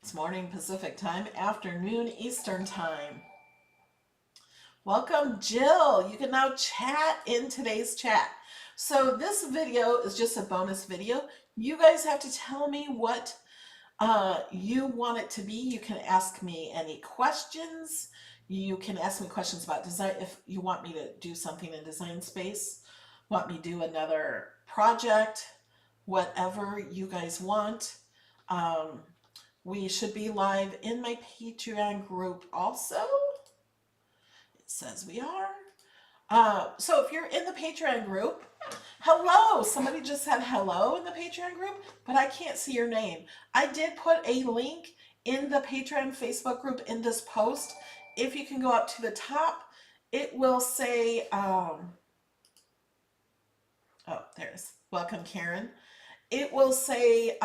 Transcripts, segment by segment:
It's morning Pacific time, afternoon Eastern time. Welcome, Jill. You can now chat in today's chat. So this video is just a bonus video. You guys have to tell me what you want it to be. You can ask me any questions. You can ask me questions about design if you want me to do something in Design Space, want me to do another project, whatever you guys want. We should be live in my Patreon group also. It says we are. So if you're in the Patreon group, hello. Somebody just said hello in the Patreon group, but I can't see your name. I did put a link in the Patreon Facebook group in this post. If you can go up to the top, it will say, oh, there's welcome, Karen. It will say,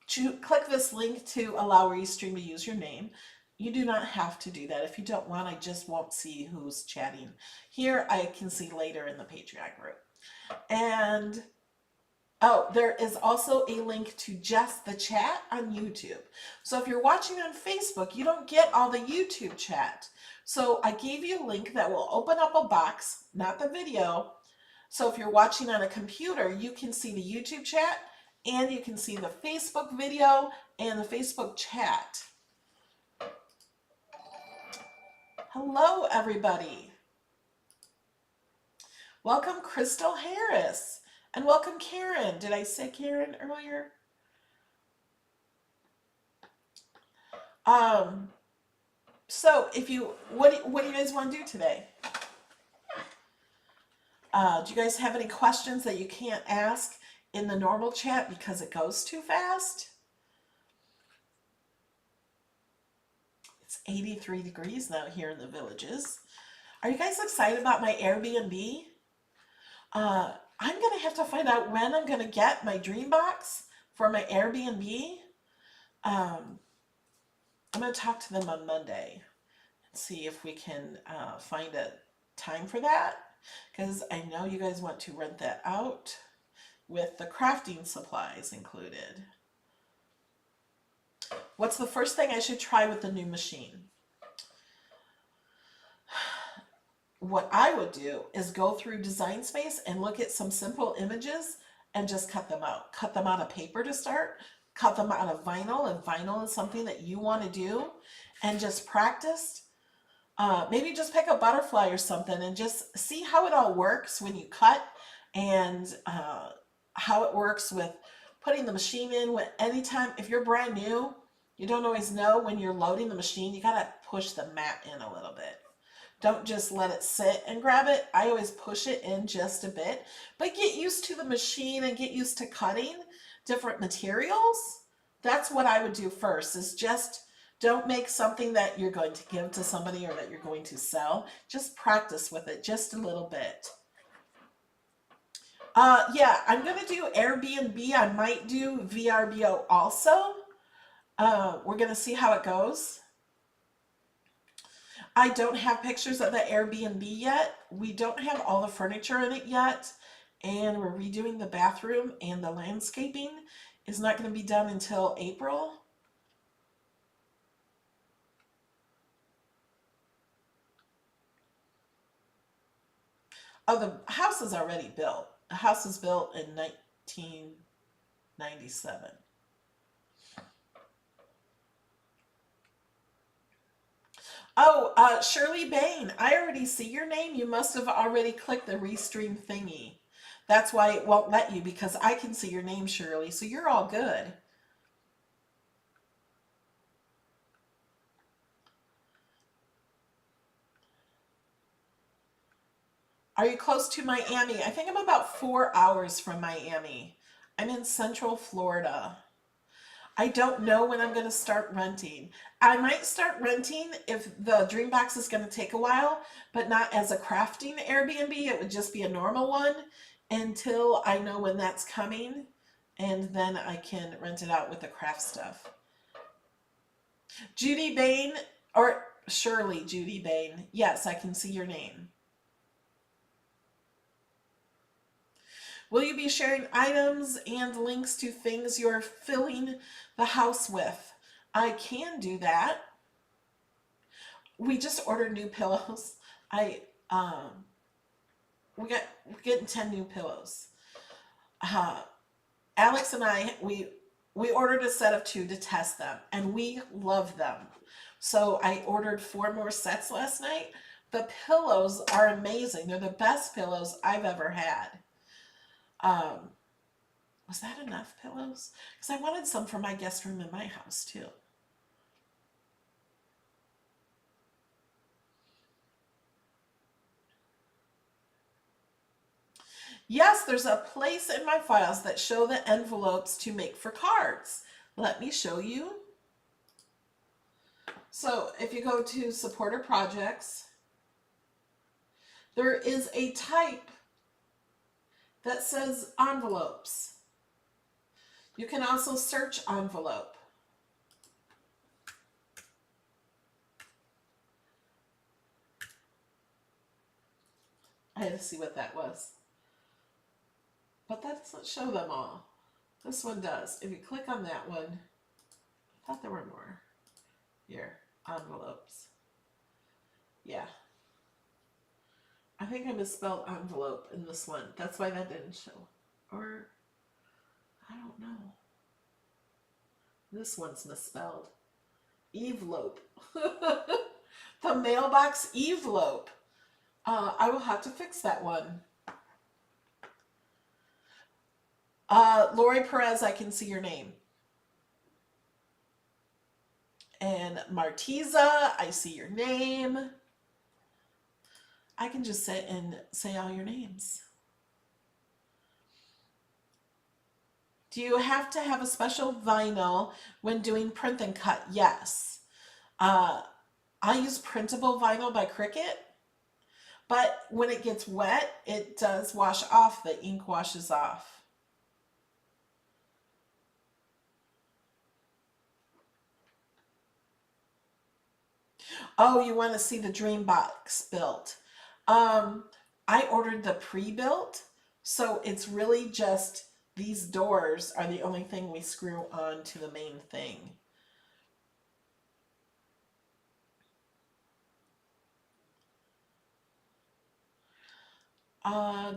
to click this link to allow Restream to use your name. You do not have to do that. If you don't want, I just won't see who's chatting. Here I can see later in the Patreon group. And oh, there is also a link to just the chat on YouTube. So if you're watching on Facebook, you don't get all the YouTube chat. So I gave you a link that will open up a box, not the video. So if you're watching on a computer, you can see the YouTube chat and you can see the Facebook video and the Facebook chat. Hello, everybody. Welcome, Crystal Harris. And welcome, Karen. Did I say Karen earlier? So if you, what do you guys want to do today? Do you guys have any questions that you can't ask in the normal chat because it goes too fast? It's 83 degrees now here in the Villages. Are you guys excited about my Airbnb? I'm going to have to find out when I'm going to get my DREAMBOX for my Airbnb. I'm going to talk to them on Monday and see if we can find a time for that, because I know you guys want to rent that out with the crafting supplies included. What's the first thing I should try with the new machine? What I would do is go through Design Space and look at some simple images and just cut them out. Cut them out of paper to start, cut them out of vinyl, if vinyl is something that you want to do, and just practice. Maybe just pick a butterfly or something and just see how it all works when you cut, and how it works with putting the machine in. Anytime, if you're brand new, you don't always know when you're loading the machine, you gotta push the mat in a little bit. Don't just let it sit and grab it. I always push it in just a bit, but get used to the machine and get used to cutting different materials. That's what I would do first, is just don't make something that you're going to give to somebody or that you're going to sell. Just practice with it just a little bit. Yeah, I'm going to do Airbnb. I might do VRBO also. We're going to see how it goes. I don't have pictures of the Airbnb yet. We don't have all the furniture in it yet. And we're redoing the bathroom, and the landscaping is not going to be done until April. Oh, the house is already built. The house was built in 1997. Oh, Shirley Bain, I already see your name. You must have already clicked the restream thingy. That's why it won't let you, because I can see your name, Shirley. So you're all good. Are you close to Miami? I think I'm about 4 hours from Miami. I'm in Central Florida. I don't know when I'm going to start renting. I might start renting if the DreamBox is going to take a while, but not as a crafting Airbnb. It would just be a normal one until I know when that's coming, and then I can rent it out with the craft stuff. Judy Bain, or Shirley Judy Bain. Yes, I can see your name. Will you be sharing items and links to things you're filling the house with? I can do that. We just ordered new pillows. I we're getting 10 new pillows. Uh, Alex and we ordered a set of 2 to test them, and we love them. So I ordered 4 more sets last night. The pillows are amazing. They're the best pillows I've ever had. Um, was that enough pillows? Because I wanted some for my guest room in my house too. Yes, there's a place in my files that show the envelopes to make for cards. Let me show you. So if you go to supporter projects, there is a type that says envelopes. You can also search envelope. I had to see what that was. But that doesn't show them all. This one does. If you click on that one, I thought there were more. Here, envelopes. Yeah. I think I misspelled envelope in this one. That's why that didn't show. Or, I don't know. This one's misspelled. Evelope. The mailbox evelope. I will have to fix that one. Lori Perez, I can see your name. And Martiza, I see your name. I can just sit and say all your names. Do you have to have a special vinyl when doing print and cut? Yes. I use printable vinyl by Cricut, but when it gets wet, it does wash off. The ink washes off. Oh, you want to see the DREAMBOX built. I ordered the pre-built, so it's really just these doors are the only thing we screw on to the main thing.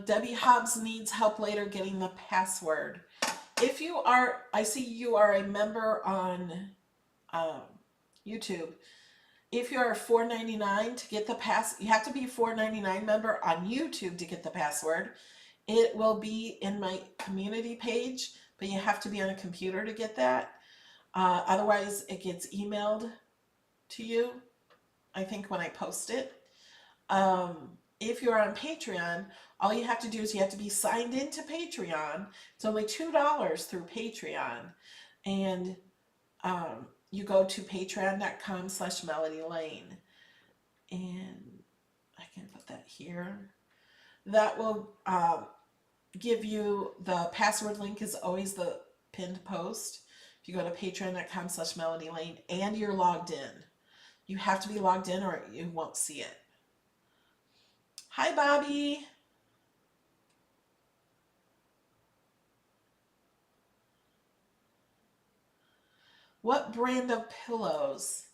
Debbie Hobbs needs help later getting the password. If you are, I see you are a member on YouTube. If you're $4.99 to get the you have to be a $4.99 member on YouTube to get the password. It will be in my community page, but you have to be on a computer to get that. Otherwise, it gets emailed to you, I think, when I post it. If you're on Patreon, all you have to do is you have to be signed into Patreon. It's only $2 through Patreon. And you go to patreon.com/MelodyLane. And I can put that here. That will give you the password link is always the pinned post. If you go to patreon.com/MelodyLane and you're logged in. You have to be logged in or you won't see it. Hi, Bobby. What brand of pillows?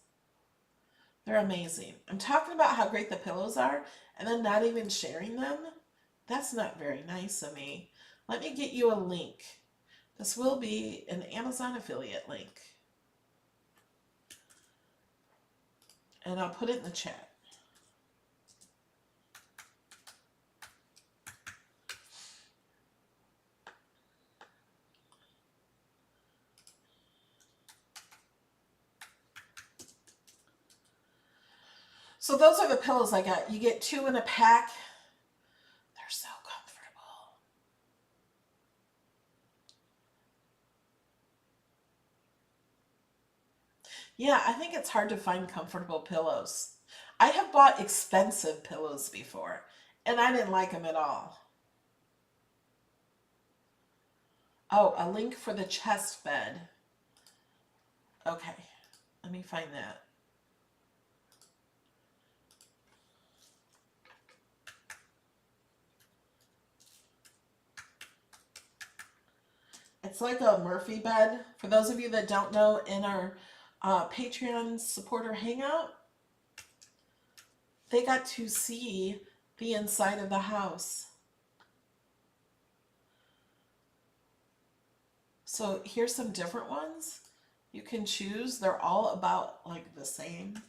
They're amazing. I'm talking about how great the pillows are and then not even sharing them. That's not very nice of me. Let me get you a link. This will be an Amazon affiliate link. And I'll put it in the chat. So those are the pillows I got. You get 2 in a pack. They're so comfortable. Yeah, I think it's hard to find comfortable pillows. I have bought expensive pillows before, and I didn't like them at all. Oh, a link for the chest bed. Okay, let me find that. It's like a Murphy bed. For those of you that don't know, in our Patreon supporter hangout, they got to see the inside of the house. So here's some different ones you can choose. They're all about like the same.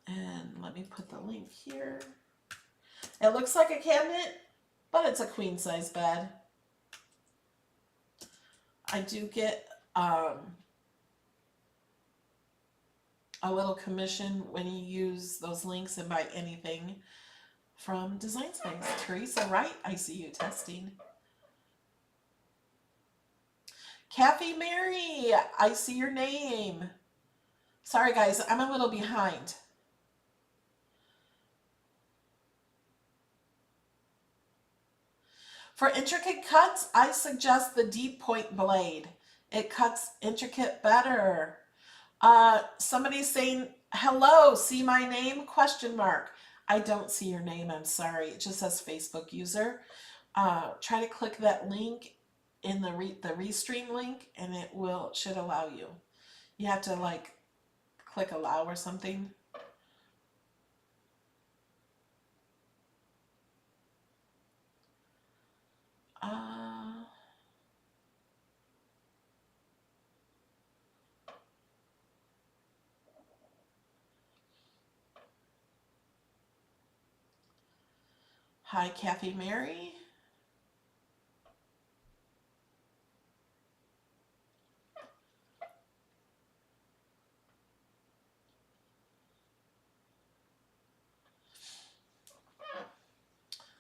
And let me put the link here. It looks like a cabinet, but it's a queen size bed. I do get a little commission when you use those links and buy anything from Design Space. Teresa Wright, I see you testing. Kathy Mary, I see your name. Sorry guys, I'm a little behind. For intricate cuts, I suggest the deep point blade. It cuts intricate better. Somebody's saying, hello, see my name? Question mark. I don't see your name, I'm sorry. It just says Facebook user. Try to click that link in the restream link and it should allow you. You have to like click allow or something. Hi, Kathy Mary.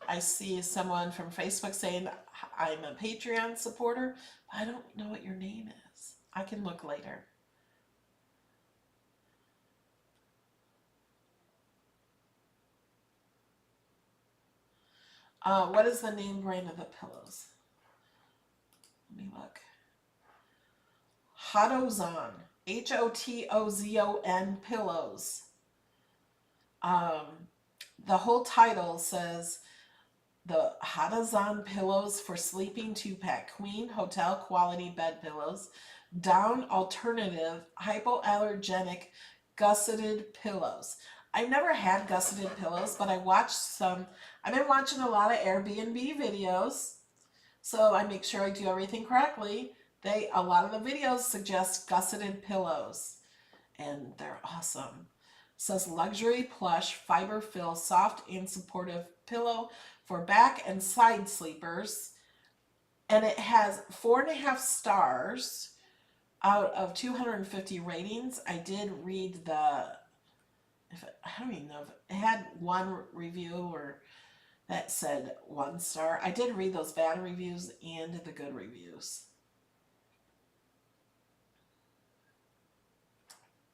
I see someone from Facebook saying I'm a Patreon supporter. I don't know what your name is. I can look later. What is the name brand of the pillows? Let me look. Hotozon. Hotozon pillows. The whole title says the Hotozon pillows for sleeping 2-pack queen hotel quality bed pillows, down alternative hypoallergenic gusseted pillows. I've never had gusseted pillows, but I watched some. I've been watching a lot of Airbnb videos, so I make sure I do everything correctly. A lot of the videos suggest gusseted pillows, and they're awesome. It says luxury plush fiber fill soft and supportive pillow for back and side sleepers, and it has 4.5 stars out of 250 ratings. I did read I don't even know if it had one review or that said 1 star. I did read those bad reviews and the good reviews,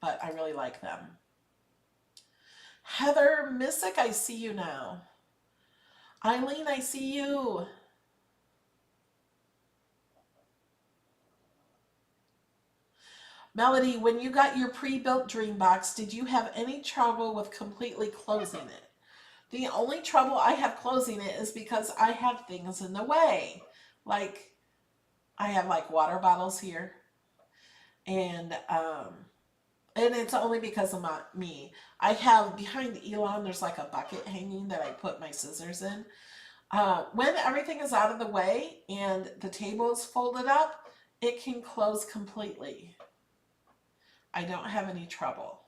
but I really like them. Heather Missick, I see you now. Eileen, I see you. Melody, when you got your pre-built DreamBox, did you have any trouble with completely closing it? The only trouble I have closing it is because I have things in the way. Like, I have like water bottles here. And it's only because of me. I have behind Elon, there's like a bucket hanging that I put my scissors in. When everything is out of the way and the table is folded up, it can close completely. I don't have any trouble.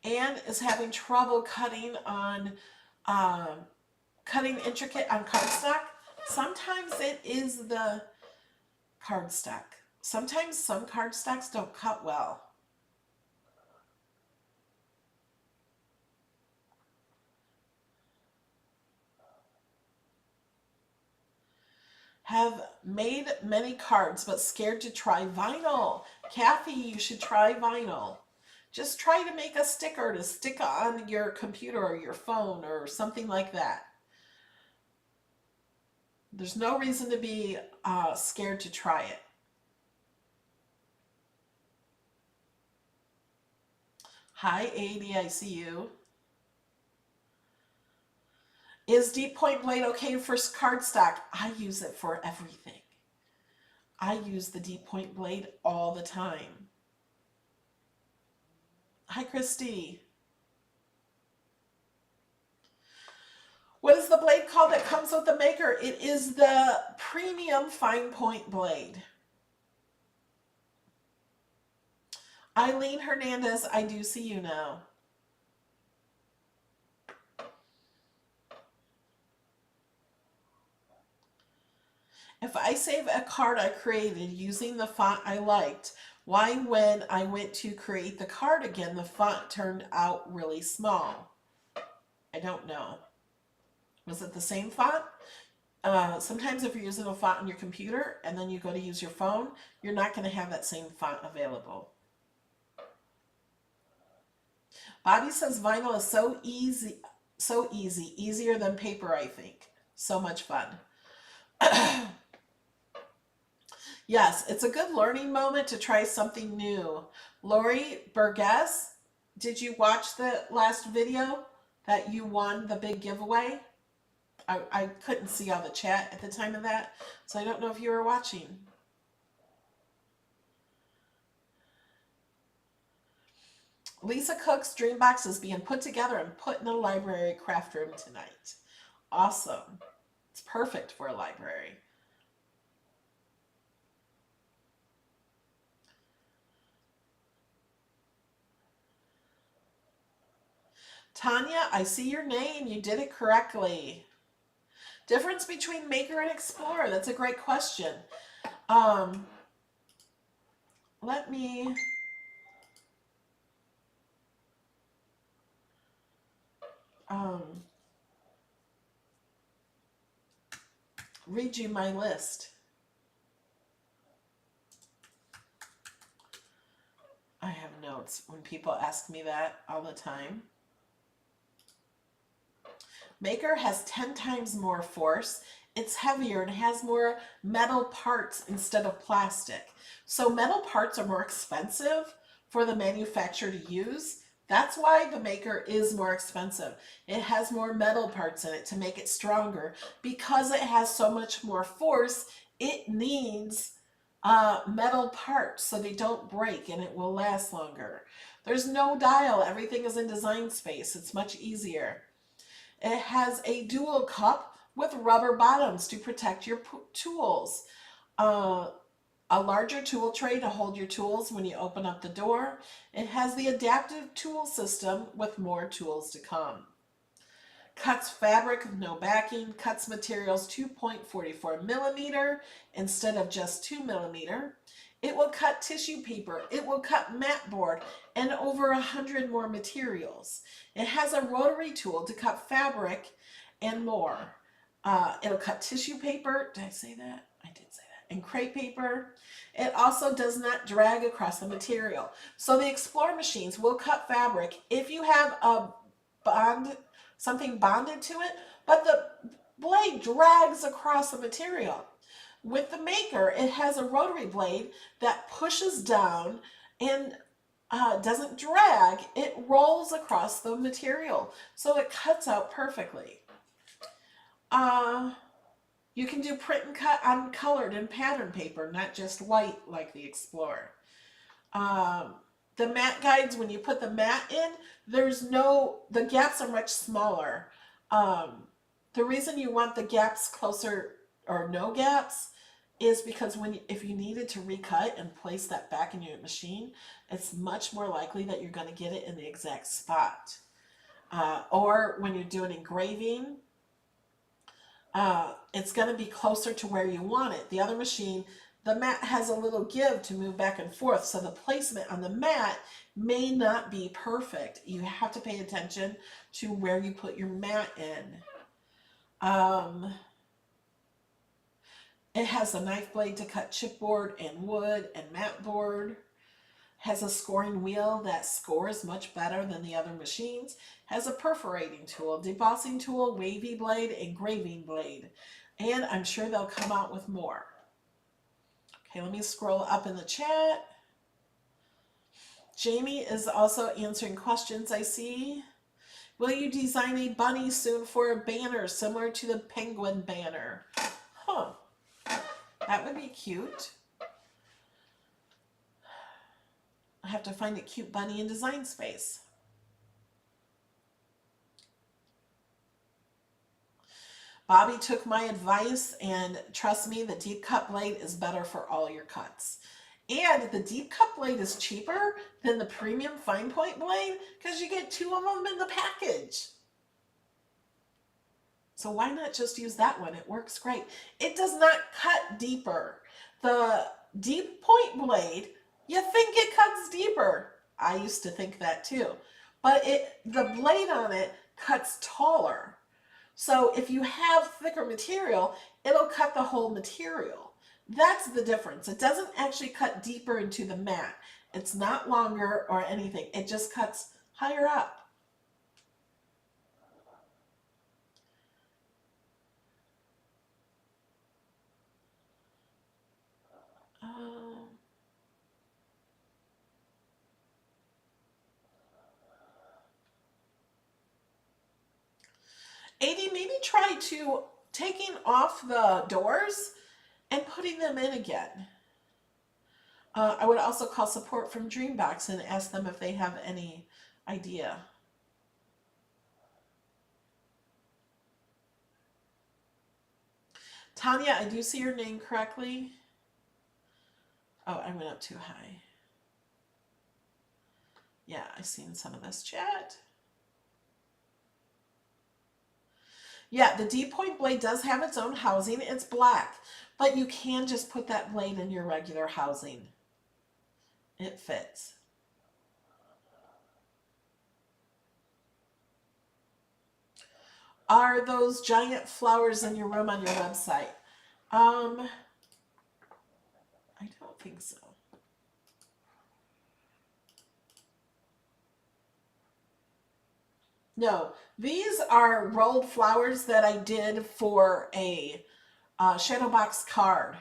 Anne is having trouble cutting intricate on cardstock. Sometimes it is the cardstock. Sometimes some cardstocks don't cut well. Have made many cards, but scared to try vinyl. Kathy, you should try vinyl. Just try to make a sticker to stick on your computer or your phone or something like that. There's no reason to be scared to try it. Hi, Adi, I see you. Is deep point blade okay for cardstock? I use it for everything. I use the deep point blade all the time. Hi, Christy. What is the blade called that comes with the maker? It is the premium fine point blade. Eileen Hernandez, I do see you now. If I save a card I created using the font I liked, why when I went to create the card again, the font turned out really small? I don't know. Was it the same font? Sometimes if you're using a font on your computer and then you go to use your phone, you're not going to have that same font available. Bobby says vinyl is so easy, easier than paper, I think. So much fun. Yes, it's a good learning moment to try something new. Lori Burgess, did you watch the last video that you won the big giveaway? I couldn't see all the chat at the time of that, so I don't know if you were watching. Lisa Cook's DreamBox is being put together and put in a library craft room tonight. Awesome. It's perfect for a library. Tanya, I see your name. You did it correctly. Difference between Maker and Explorer. That's a great question. Let me read you my list. I have notes when people ask me that all the time. Maker has 10 times more force. It's heavier and has more metal parts instead of plastic. So metal parts are more expensive for the manufacturer to use. That's why the Maker is more expensive. It has more metal parts in it to make it stronger. Because it has so much more force, it needs metal parts so they don't break and it will last longer. There's no dial. Everything is in design space. It's much easier. It has a dual cup with rubber bottoms to protect your tools. A larger tool tray to hold your tools when you open up the door. It has the adaptive tool system with more tools to come. Cuts fabric, no backing. Cuts materials 2.44 millimeter instead of just 2 millimeter. It will cut tissue paper. It will cut mat board and over 100 more materials. It has a rotary tool to cut fabric and more. It'll cut tissue paper. Did I say that? I did say that. And crepe paper. It also does not drag across the material. So the Explorer machines will cut fabric if you have something bonded to it, but the blade drags across the material. With the Maker, it has a rotary blade that pushes down and doesn't drag. It rolls across the material, so it cuts out perfectly. You can do print and cut on colored and pattern paper, not just white like the Explorer. The mat guides, when you put the mat in, the gaps are much smaller. The reason you want the gaps closer or no gaps is because if you needed to recut and place that back in your machine, it's much more likely that you're going to get it in the exact spot. Or when you're doing engraving, it's going to be closer to where you want it. The other machine, the mat has a little give to move back and forth, so the placement on the mat may not be perfect. You have to pay attention to where you put your mat in. It has a knife blade to cut chipboard and wood and mat board. Has a scoring wheel that scores much better than the other machines. Has a perforating tool, debossing tool, wavy blade, engraving blade. And I'm sure they'll come out with more. Okay, let me scroll up in the chat. Jamie is also answering questions I see. Will you design a bunny soon for a banner similar to the penguin banner? Huh. That would be cute. I have to find a cute bunny in Design Space. Bobby took my advice, and trust me, the deep cut blade is better for all your cuts. And the deep cut blade is cheaper than the premium fine point blade because you get 2 of them in the package. So why not just use that one? It works great. It does not cut deeper. The deep point blade, you think it cuts deeper. I used to think that too. But the blade on it cuts taller. So if you have thicker material, it'll cut the whole material. That's the difference. It doesn't actually cut deeper into the mat. It's not longer or anything. It just cuts higher up. Um, 80, maybe try taking off the doors and putting them in again. I would also call support from DreamBox and ask them if they have any idea. Tanya, I do see your name correctly. Oh, I went up too high. Yeah, I've seen some of this chat. Yeah, the deep point blade does have its own housing. It's black, but you can just put that blade in your regular housing. It fits. Are those giant flowers in your room on your website? I don't think so. No, these are rolled flowers that I did for a shadow box card.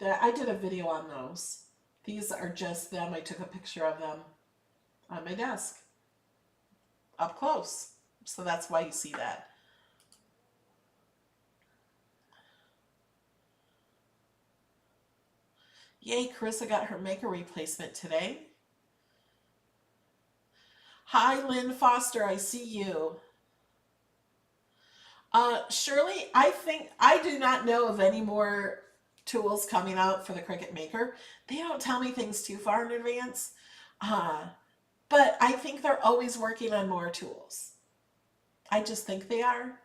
I did a video on those. These are just them. I took a picture of them on my desk up close. So that's why you see that. Yay, Carissa got her maker replacement today. Hi, Lynn Foster, I see you. Shirley, I do not know of any more tools coming out for the Cricut Maker. They don't tell me things too far in advance. But I think they're always working on more tools. I just think they are.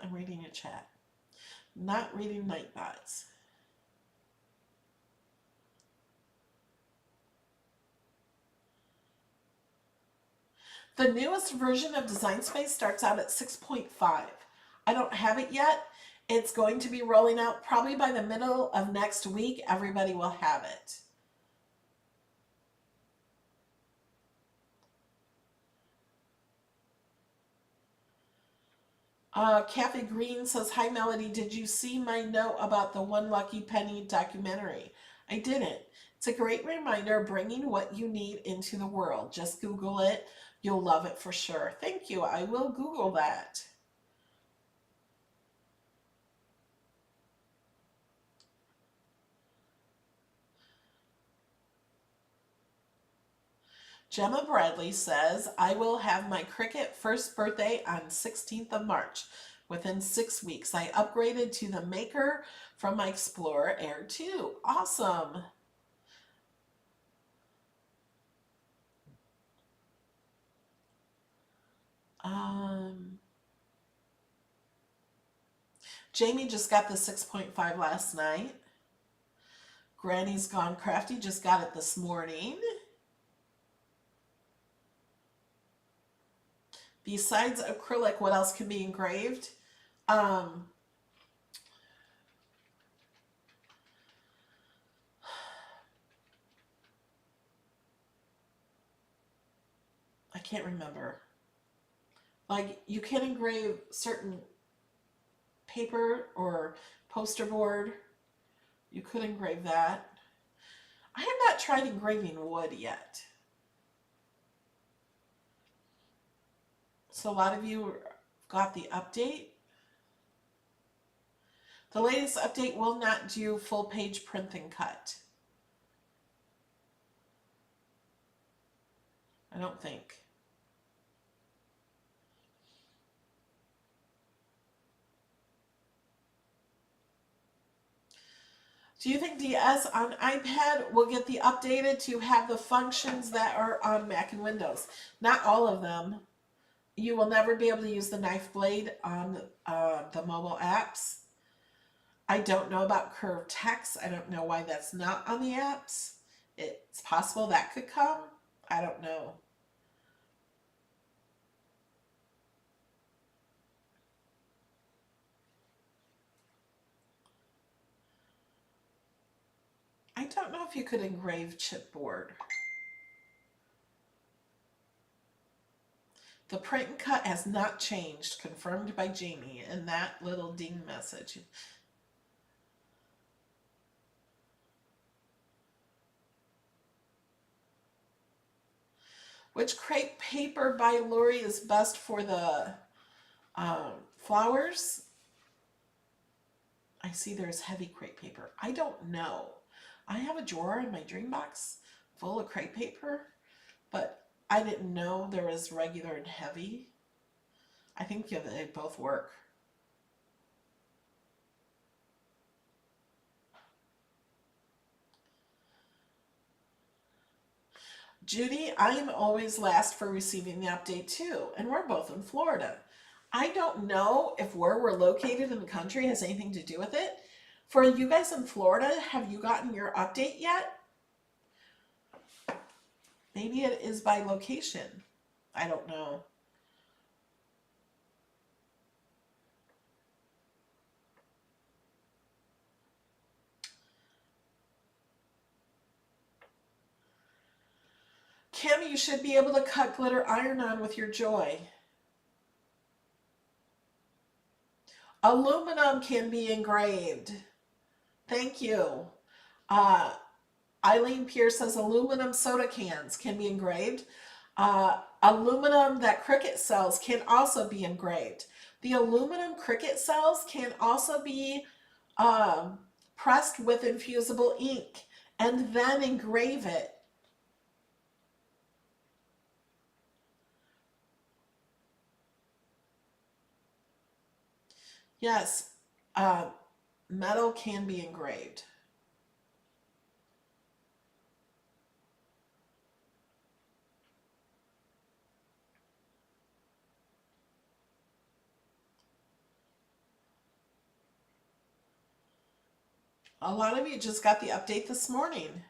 I'm reading your chat. Not reading Nightbots. The newest version of Design Space starts out at 6.5. I don't have it yet. It's going to be rolling out probably by the middle of next week. Everybody will have it. Kathy Green says, hi Melody, did you see my note about the One Lucky Penny documentary? I didn't. It's a great reminder bringing what you need into the world. Just Google it. You'll love it for sure. Thank you. I will Google that. Gemma Bradley says, I will have my Cricut first birthday on 16th of March. Within 6 weeks, I upgraded to the Maker from my Explorer Air 2. Awesome. Jamie just got the 6.5 last night. Granny's Gone Crafty just got it this morning. Besides acrylic, what else can be engraved? I can't remember. Like, you can engrave certain paper or poster board, you could engrave that. I have not tried engraving wood yet. So a lot of you got the update. The latest update will not do full page print and cut. I don't think. Do you think DS on iPad will get the updated to have the functions that are on Mac and Windows? Not all of them. You will never be able to use the knife blade on the mobile apps. I don't know about curved text. I don't know why that's not on the apps. It's possible that could come. I don't know. I don't know if you could engrave chipboard. The print and cut has not changed, confirmed by Jamie in that little ding message. Which crepe paper by Lori is best for the flowers? I see there's heavy crepe paper. I don't know. I have a drawer in my DREAMBOX full of crepe paper, but I didn't know there was regular and heavy. I think they both work. Judy, I am always last for receiving the update too, and we're both in Florida. I don't know if where we're located in the country has anything to do with it. For you guys in Florida, have you gotten your update yet? Maybe it is by location. I don't know. Kim, you should be able to cut glitter iron-on with your Joy. Aluminum can be engraved. Thank you. Eileen Pierce says aluminum soda cans can be engraved. Aluminum that Cricut sells can also be engraved. The aluminum Cricut sells can also be pressed with infusible ink and then engrave it. Yes, metal can be engraved. A lot of you just got the update this morning.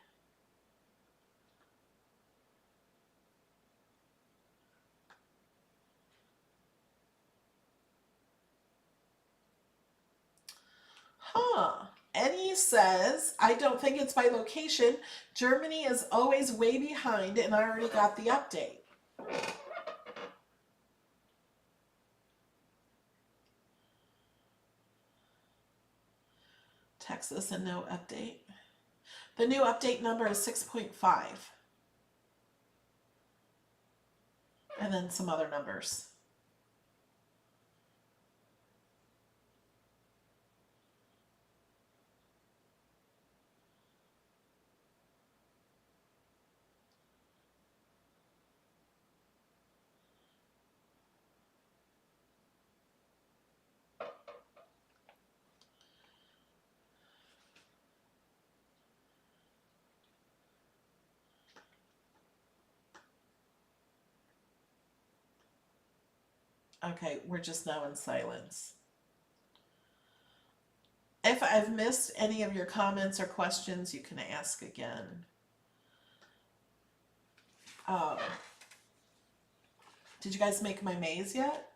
Huh. Eddie says, I don't think it's by location. Germany is always way behind and I already got the update. Texas and no update. The new update number is 6.5. And then some other numbers. Okay, we're just now in silence. If I've missed any of your comments or questions, you can ask again. Did you guys make my maze yet?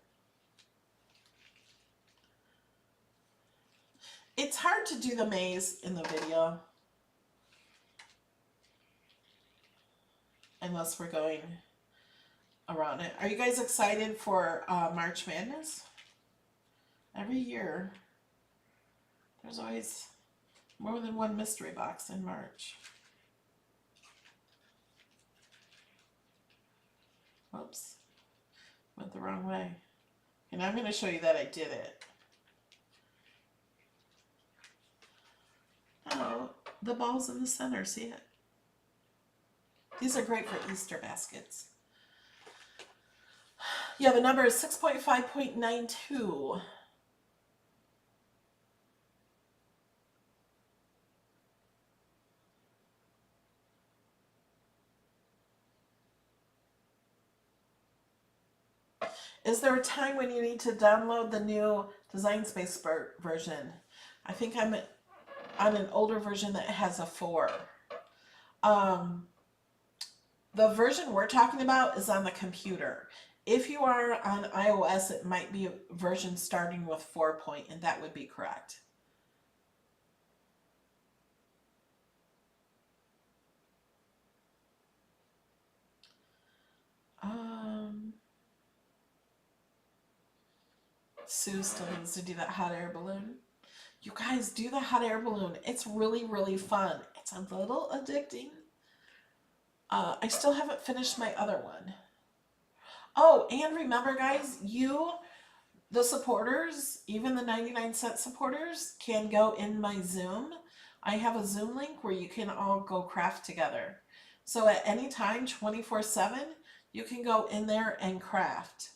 It's hard to do the maze in the video. Unless we're going around it. Are you guys excited for March Madness? Every year There's always more than one mystery box in March. Whoops, went the wrong way. And I'm going to show you that I did it. Oh, the ball's in the center, see it? These are great for Easter baskets. Yeah, the number is 6.5.92. Is there a time when you need to download the new Design Space version? I think I'm on an older version that has a 4. The version we're talking about is on the computer. If you are on iOS, it might be a version starting with 4 point, and that would be correct. Sue still needs to do that hot air balloon. You guys, do the hot air balloon. It's really, really fun. It's a little addicting. I still haven't finished my other one. Oh, and remember, guys, the supporters, even the 99-cent supporters, can go in my Zoom. I have a Zoom link where you can all go craft together. So at any time, 24/7, you can go in there and craft.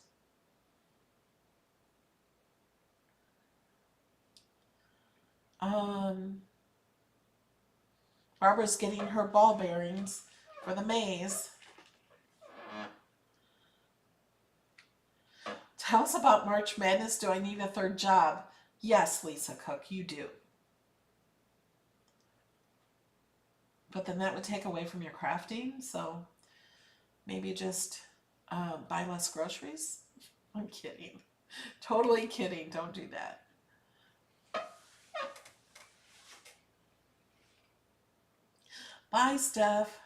Barbara's getting her ball bearings for the maze. Tell us about March Madness. Do I need a third job? Yes, Lisa Cook, you do. But then that would take away from your crafting, so maybe just buy less groceries? I'm kidding. Totally kidding. Don't do that. Bye, Steph.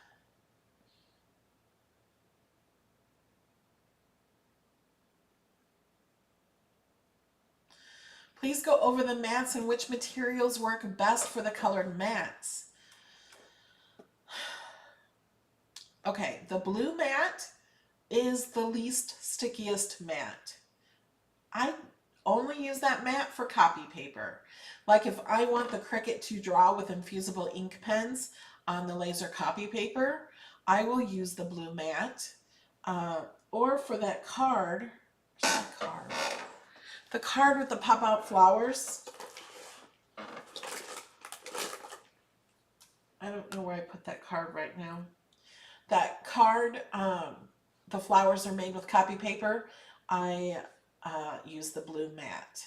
Please go over the mats and which materials work best for the colored mats. Okay, the blue mat is the least stickiest mat. I only use that mat for copy paper. Like if I want the Cricut to draw with infusible ink pens on the laser copy paper, I will use the blue mat. Or for that card, the card with the pop-out flowers. I don't know where I put that card right now. That card, the flowers are made with copy paper. I use the blue mat.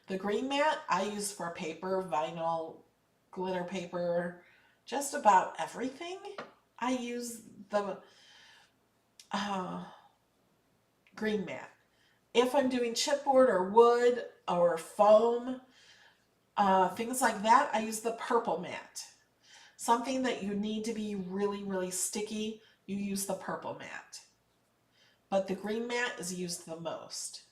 The green mat I use for paper, vinyl, glitter paper, just about everything. I use the green mat. If I'm doing chipboard or wood or foam, things like that, I use the purple mat. Something that you need to be really, really sticky, you use the purple mat. But the green mat is used the most.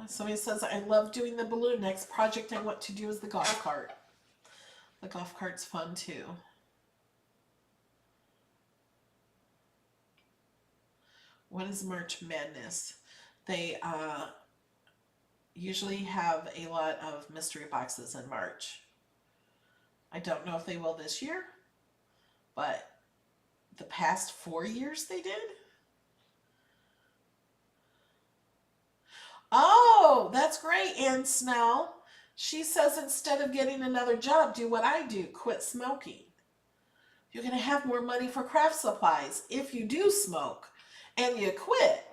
Somebody says, I love doing the balloon. Next project I want to do is the golf cart. The golf cart's fun too. What is March Madness? They usually have a lot of mystery boxes in March. I don't know if they will this year, but the past 4 years they did. Oh, that's great, Ann Snell. She says instead of getting another job, do what I do, quit smoking. You're going to have more money for craft supplies. If you do smoke and you quit,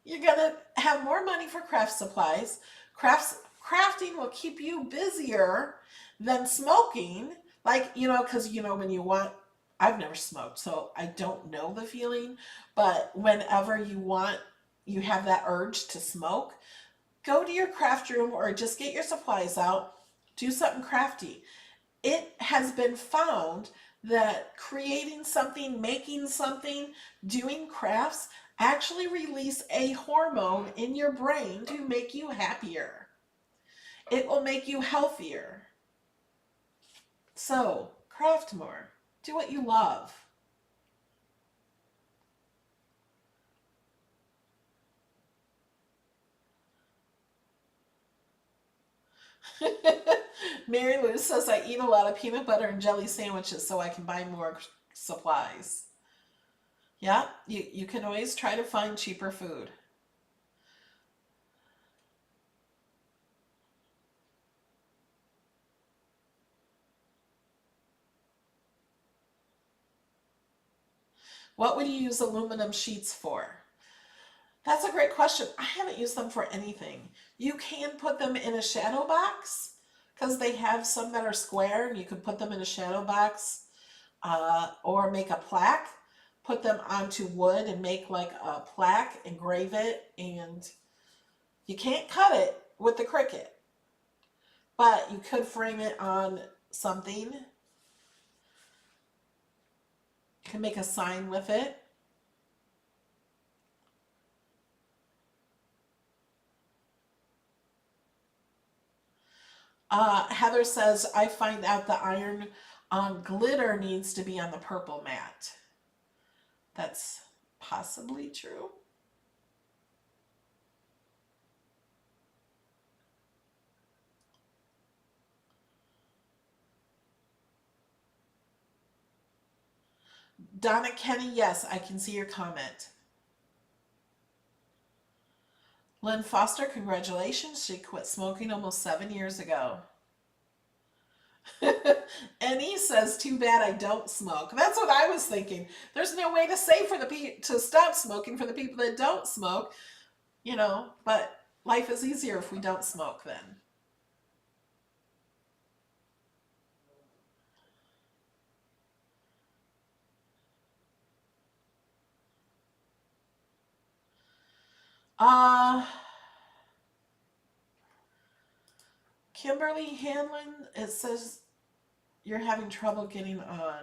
you're going to have more money for craft supplies. Crafting will keep you busier than smoking. Like, because, when you want, I've never smoked, so I don't know the feeling. But whenever you have that urge to smoke, go to your craft room or just get your supplies out, do something crafty. It has been found that creating something, making something, doing crafts actually release a hormone in your brain to make you happier. It will make you healthier. So, craft more. Do what you love. Mary Lou says, I eat a lot of peanut butter and jelly sandwiches so I can buy more supplies. Yeah, you can always try to find cheaper food. What would you use aluminum sheets for? That's a great question. I haven't used them for anything. You can put them in a shadow box because they have some that are square and you can put them in a shadow box, or make a plaque, put them onto wood and make like a plaque, engrave it, and you can't cut it with the Cricut, but you could frame it on something. You can make a sign with it. Heather says, I find out the iron on glitter needs to be on the purple mat. That's possibly true. Donna Kenny, yes, I can see your comment. Lynn Foster, congratulations. She quit smoking almost 7 years ago. And he says, too bad I don't smoke. That's what I was thinking. There's no way to say for the to stop smoking for the people that don't smoke, but life is easier if we don't smoke then. Uh Kimberly Hanlon, it says you're having trouble getting on.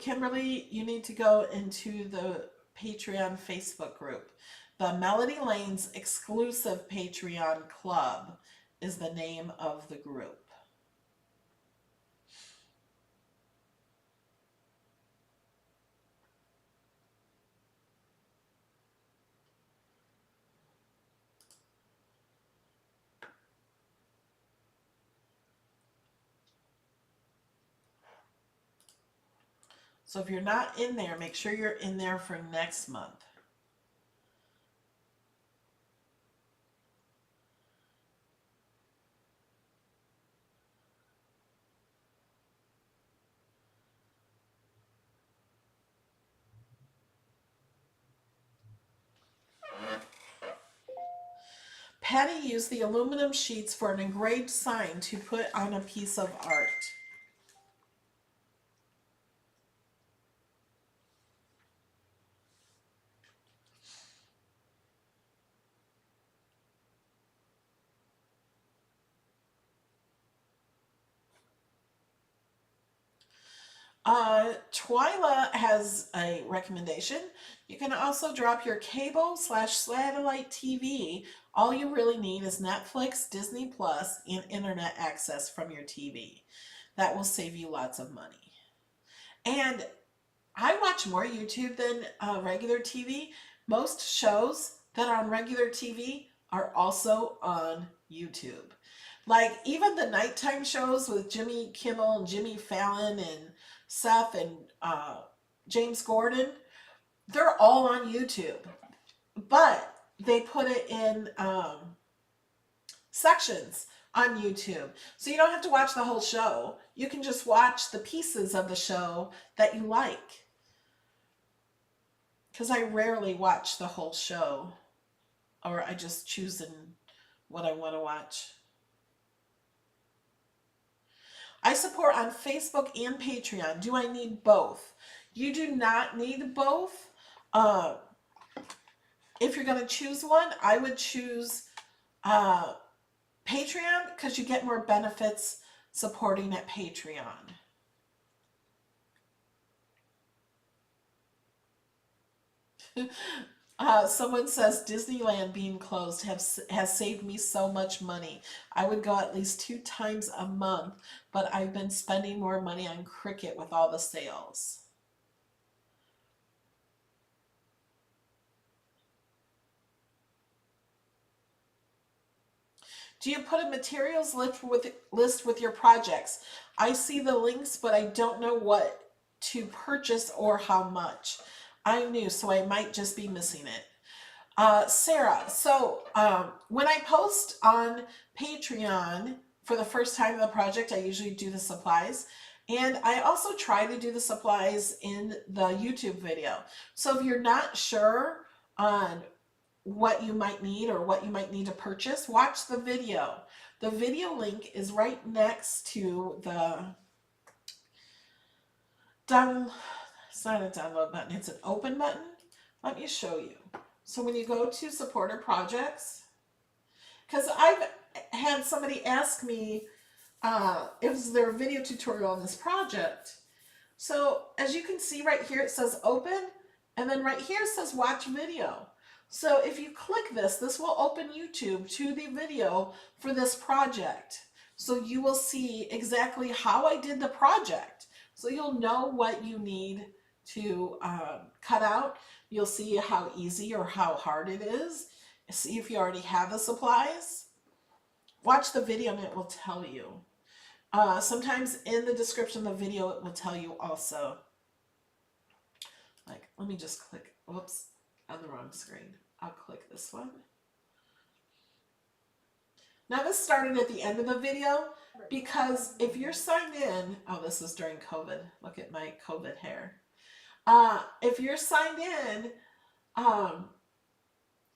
Kimberly, you need to go into the Patreon Facebook group. The Melody Lanes exclusive Patreon club is the name of the group. So if you're not in there, make sure you're in there for next month. Patty used the aluminum sheets for an engraved sign to put on a piece of art. Twyla has a recommendation. You can also drop your cable/satellite TV. All you really need is Netflix, Disney Plus, and internet access from your TV. That will save you lots of money. And I watch more YouTube than regular TV. Most shows that are on regular TV are also on YouTube. Like even the nighttime shows with Jimmy Kimmel and Jimmy Fallon and Seth and James Gordon, they're all on YouTube. But they put it in sections on YouTube. So you don't have to watch the whole show. You can just watch the pieces of the show that you like. Because I rarely watch the whole show, or I just choose what I want to watch. I support on Facebook and Patreon. Do I need both? You do not need both. If you're going to choose one, I would choose Uh, Patreon, because you get more benefits supporting at Patreon. Someone says Disneyland being closed has saved me so much money. I would go at least 2 times a month, but I've been spending more money on Cricut with all the sales. Do you put a materials list with your projects? I see the links, but I don't know what to purchase or how much. I'm new, so I might just be missing it. Sarah, so when I post on Patreon for the first time in the project, I usually do the supplies. And I also try to do the supplies in the YouTube video. So if you're not sure on what you might need or what you might need to purchase, watch the video. The video link is right next to the down, it's not a download button, it's an open button. Let me show you. So when you go to supporter projects, because I've had somebody ask me, is there a video tutorial on this project? So as you can see right here, it says open, and then right here it says watch video. So if you click this, this will open YouTube to the video for this project. So you will see exactly how I did the project. So you'll know what you need to cut out. You'll see how easy or how hard it is. See if you already have the supplies. Watch the video and it will tell you. Sometimes in the description of the video, it will tell you also. Like, let me just click, whoops, on the wrong screen. I'll click this one. Now this started at the end of the video because if you're signed in, oh, this is during COVID. Look at my COVID hair. If you're signed in,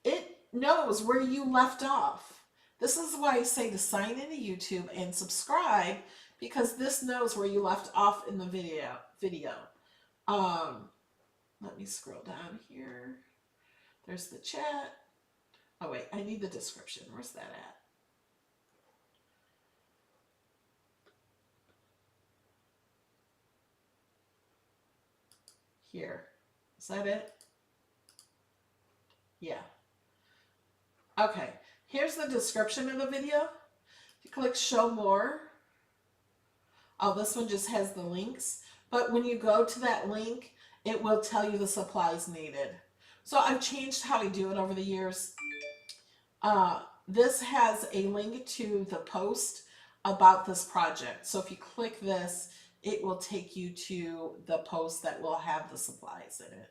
it knows where you left off. This is why I say to sign into YouTube and subscribe, because this knows where you left off in the video. Let me scroll down here. There's the chat. Oh wait, I need the description. Where's that at? Here. Is that it? Yeah. Okay. Here's the description of the video. If you click show more, oh, this one just has the links. But when you go to that link, it will tell you the supplies needed. So I've changed how I do it over the years. This has a link to the post about this project. So if you click this, it will take you to the post that will have the supplies in it.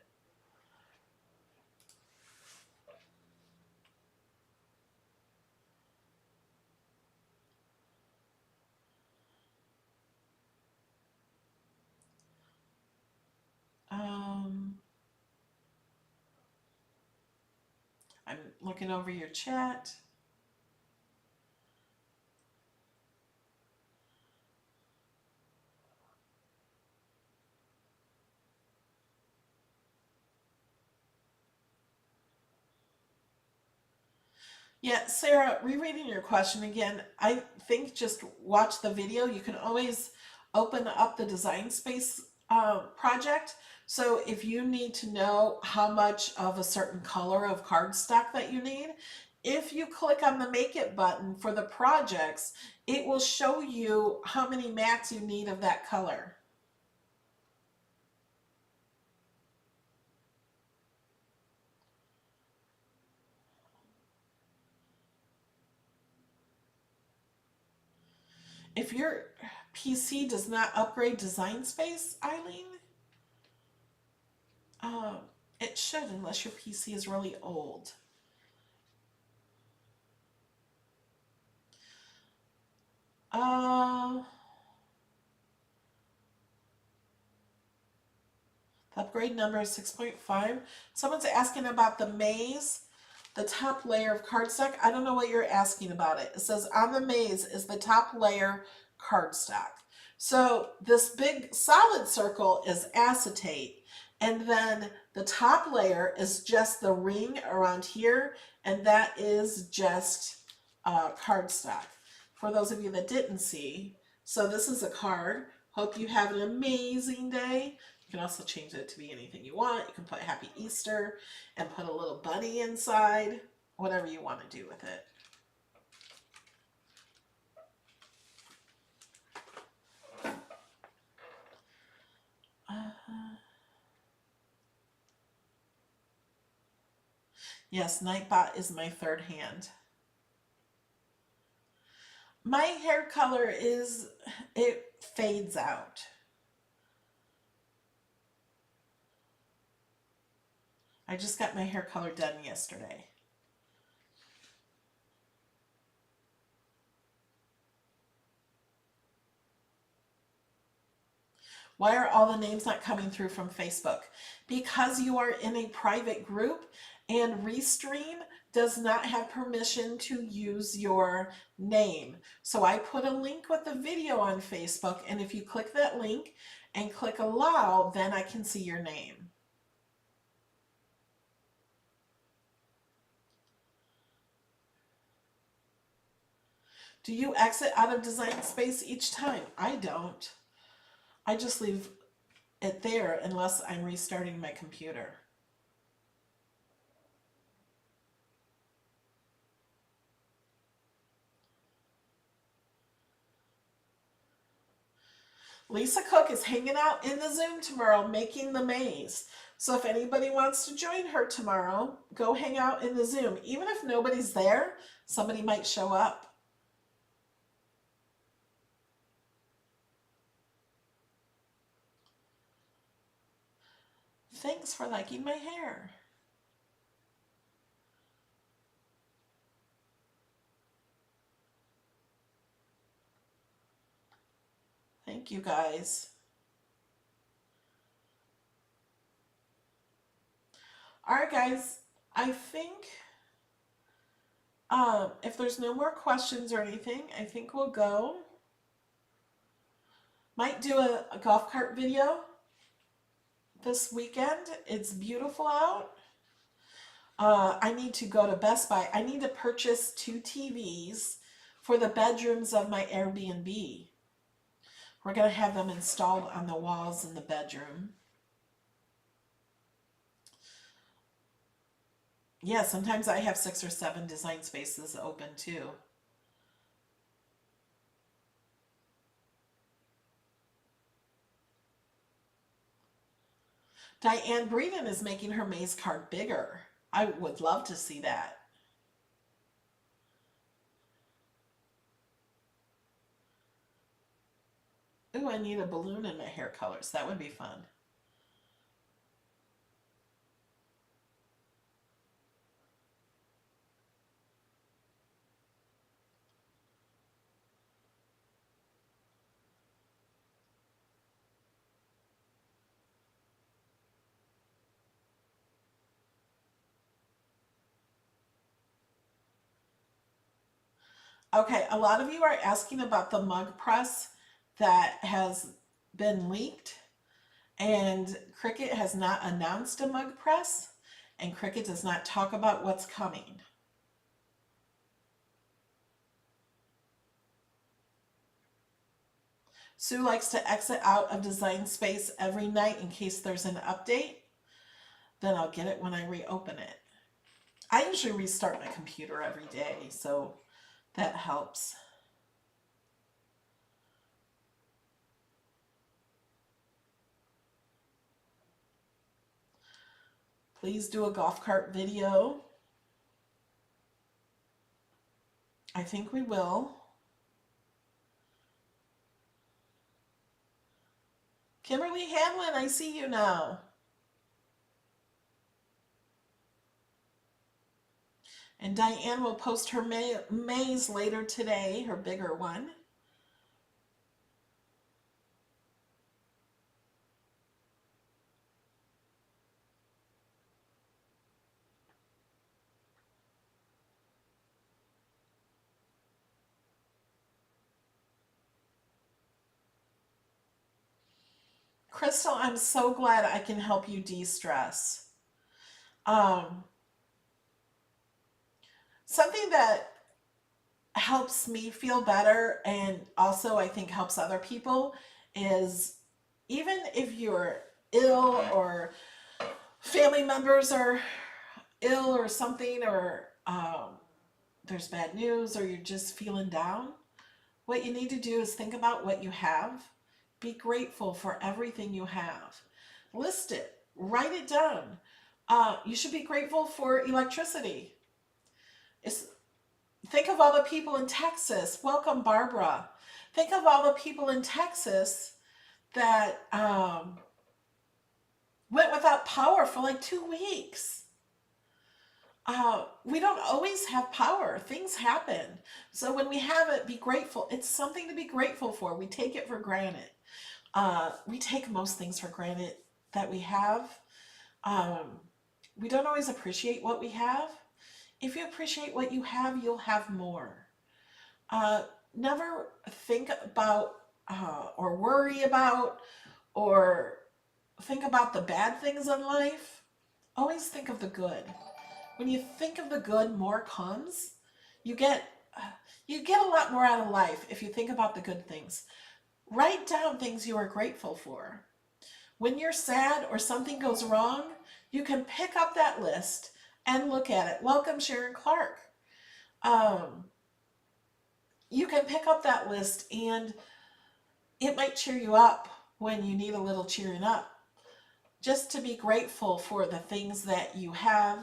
I'm looking over your chat. Yeah, Sarah, rereading your question again, I think just watch the video. You can always open up the Design Space project. So if you need to know how much of a certain color of cardstock that you need, if you click on the Make It button for the projects, it will show you how many mats you need of that color. If your PC does not upgrade Design Space, Eileen, it should, unless your PC is really old. The upgrade number is 6.5. Someone's asking about the maze, the top layer of cardstock. I don't know what you're asking about it. It says on the maze is the top layer cardstock. So this big solid circle is acetate. And then the top layer is just the ring around here. And that is just cardstock. For those of you that didn't see, so this is a card. Hope you have an amazing day. You can also change it to be anything you want. You can put Happy Easter and put a little bunny inside, whatever you want to do with it. Yes, Nightbot is my third hand. My hair color is, it fades out. I just got my hair color done yesterday. Why are all the names not coming through from Facebook? Because you are in a private group and Restream does not have permission to use your name. So I put a link with the video on Facebook, and if you click that link and click allow, then I can see your name. Do you exit out of Design Space each time? I don't. I just leave it there unless I'm restarting my computer. Lisa Cook is hanging out in the Zoom tomorrow making the maze. So if anybody wants to join her tomorrow, go hang out in the Zoom. Even if nobody's there, somebody might show up. Thanks for liking my hair. Thank you guys. All right, guys, I think if there's no more questions or anything, I think we'll go. Might do a golf cart video this weekend. It's beautiful out. I need to go to Best Buy. I need to purchase 2 TVs for the bedrooms of my Airbnb. We're going to have them installed on the walls in the bedroom. Yeah, sometimes I have 6 or 7 design spaces open too. Diane Breeden is making her maze card bigger. I would love to see that. Ooh, I need a balloon in my hair colors. That would be fun. Okay, a lot of you are asking about the mug press that has been leaked, and Cricut has not announced a mug press, and Cricut does not talk about what's coming. Sue likes to exit out of Design Space every night in case there's an update. Then I'll get it when I reopen it. I usually restart my computer every day, so that helps. Please do a golf cart video. I think we will. Kimberly Hanlon, I see you now. And Diane will post her maze later today, her bigger one. Crystal, I'm so glad I can help you de-stress. Something that helps me feel better, and also I think helps other people, is even if you're ill or family members are ill or something, or there's bad news, or you're just feeling down, what you need to do is think about what you have. Be grateful for everything you have. List it, write it down. You should be grateful for electricity. It's, think of all the people in Texas. Welcome, Barbara. Think of all the people in Texas that went without power for like 2 weeks. We don't always have power. Things happen. So when we have it, be grateful. It's something to be grateful for. We take it for granted. We take most things for granted that we have. Um, we don't always appreciate what we have. If you appreciate what you have, you'll have more. Uh, Never think about or worry about or think about the bad things in life. Always think of the good. When you think of the good, more comes. You get you get a lot more out of life if you think about the good things. Write down things you are grateful for. When you're sad or something goes wrong, you can pick up that list and look at it. Welcome, Sharon Clark. Um, you can pick up that list, and it might cheer you up when you need a little cheering up. Just to be grateful for the things that you have,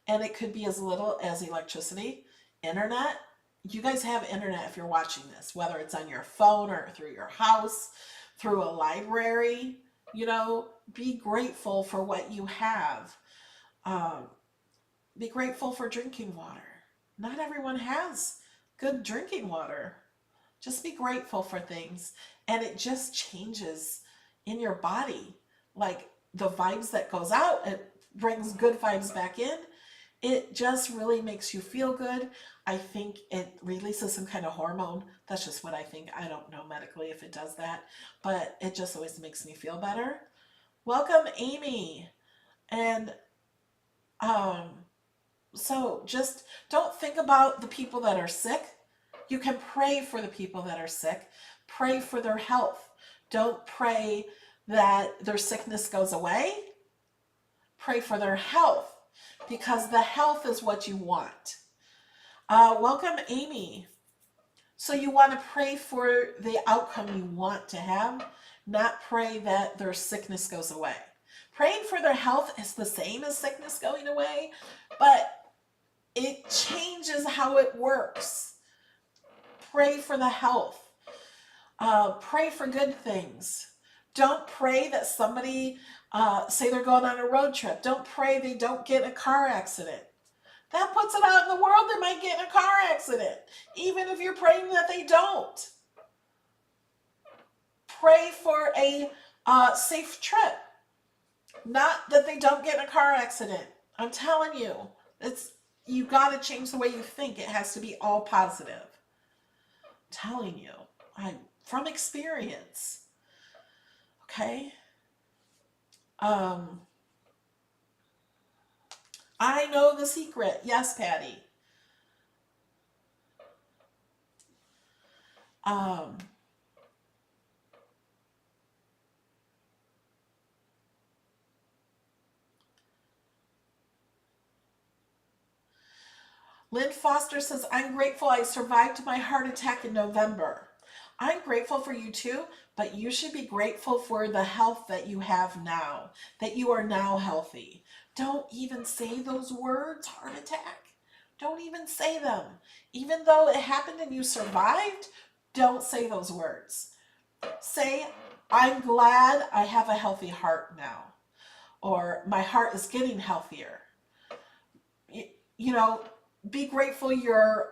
and it could be as little as electricity, internet. You guys have internet if you're watching this, whether it's on your phone or through your house, through a library. Be grateful for what you have. Um, be grateful for drinking water. Not everyone has good drinking water. Just be grateful for things, and it just changes in your body. Like the vibes that goes out, it brings good vibes back in. It just really makes you feel good. I think it releases some kind of hormone. That's just what I think. I don't know medically if it does that, but it just always makes me feel better. Welcome, Amy. And um, so just don't think about the people that are sick. You can pray for the people that are sick. Pray for their health. Don't pray that their sickness goes away. Pray for their health, because the health is what you want. Welcome, Amy. So you want to pray for the outcome you want to have, not pray that their sickness goes away. Praying for their health is the same as sickness going away, but it changes how it works. Pray for the health. Pray for good things. Don't pray that somebody, say they're going on a road trip, don't pray they don't get in a car accident. That puts it out in the world they might get in a car accident, even if you're praying that they don't. Pray for a safe trip, not that they don't get in a car accident. I'm telling you, you got to change the way you think. It has to be all positive. I'm telling you, I'm from experience. Okay. I know the secret. Yes, Patty. Um, Lynn Foster says, I'm grateful I survived my heart attack in November. I'm grateful for you too, but you should be grateful for the health that you have now, that you are now healthy. Don't even say those words, heart attack. Don't even say them. Even though it happened and you survived, don't say those words. Say, I'm glad I have a healthy heart now, or my heart is getting healthier. You know, be grateful you're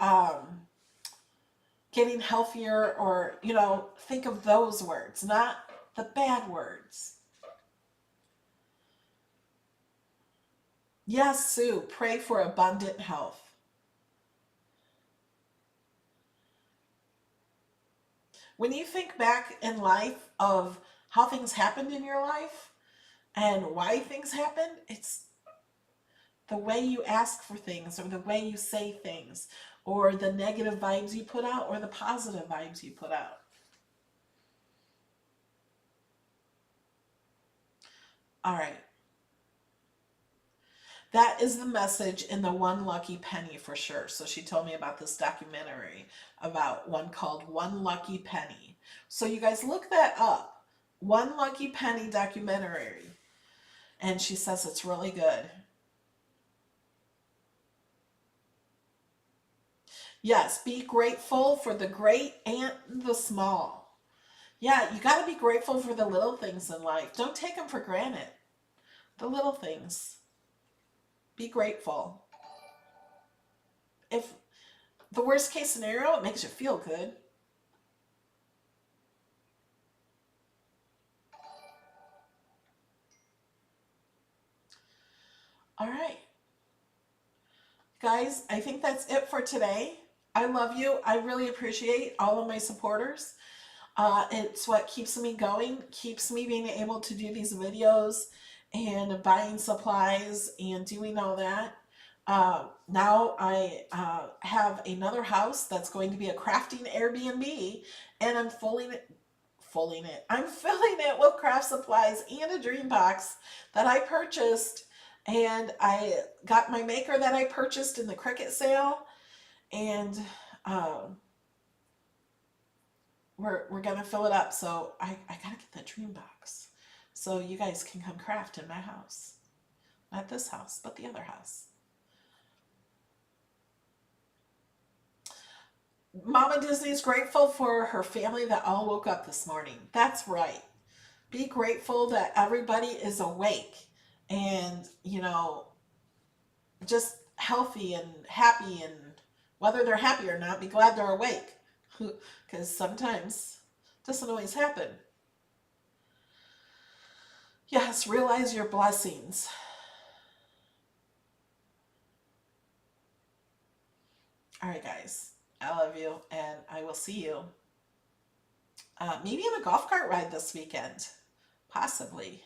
getting healthier, or, think of those words, not the bad words. Yes, Sue, pray for abundant health. When you think back in life of how things happened in your life and why things happened, it's the way you ask for things or the way you say things or the negative vibes you put out, or the positive vibes you put out. All right. That is the message in the One Lucky Penny for sure. So she told me about this documentary about one called One Lucky Penny. So you guys look that up. One Lucky Penny documentary. And she says it's really good. Yes, be grateful for the great and the small. Yeah, you got to be grateful for the little things in life. Don't take them for granted. The little things. Be grateful. If the worst case scenario, it makes you feel good. All right. Guys, I think that's it for today. I love you. I really appreciate all of my supporters. It's what keeps me going, keeps me being able to do these videos and buying supplies and doing all that. Now I have another house that's going to be a crafting Airbnb, and I'm I'm filling it with craft supplies and a dream box that I purchased, and I got my maker that I purchased in the Cricut sale, and um, we're gonna fill it up. So I gotta get the dream box so you guys can come craft in my house. Not this house, but the other house. Mama Disney's grateful for her family that all woke up this morning. That's right. Be grateful that everybody is awake and, just healthy and happy, and whether they're happy or not, be glad they're awake. Because sometimes it doesn't always happen. Yes, realize your blessings. All right, guys. I love you, and I will see you maybe on a golf cart ride this weekend. Possibly.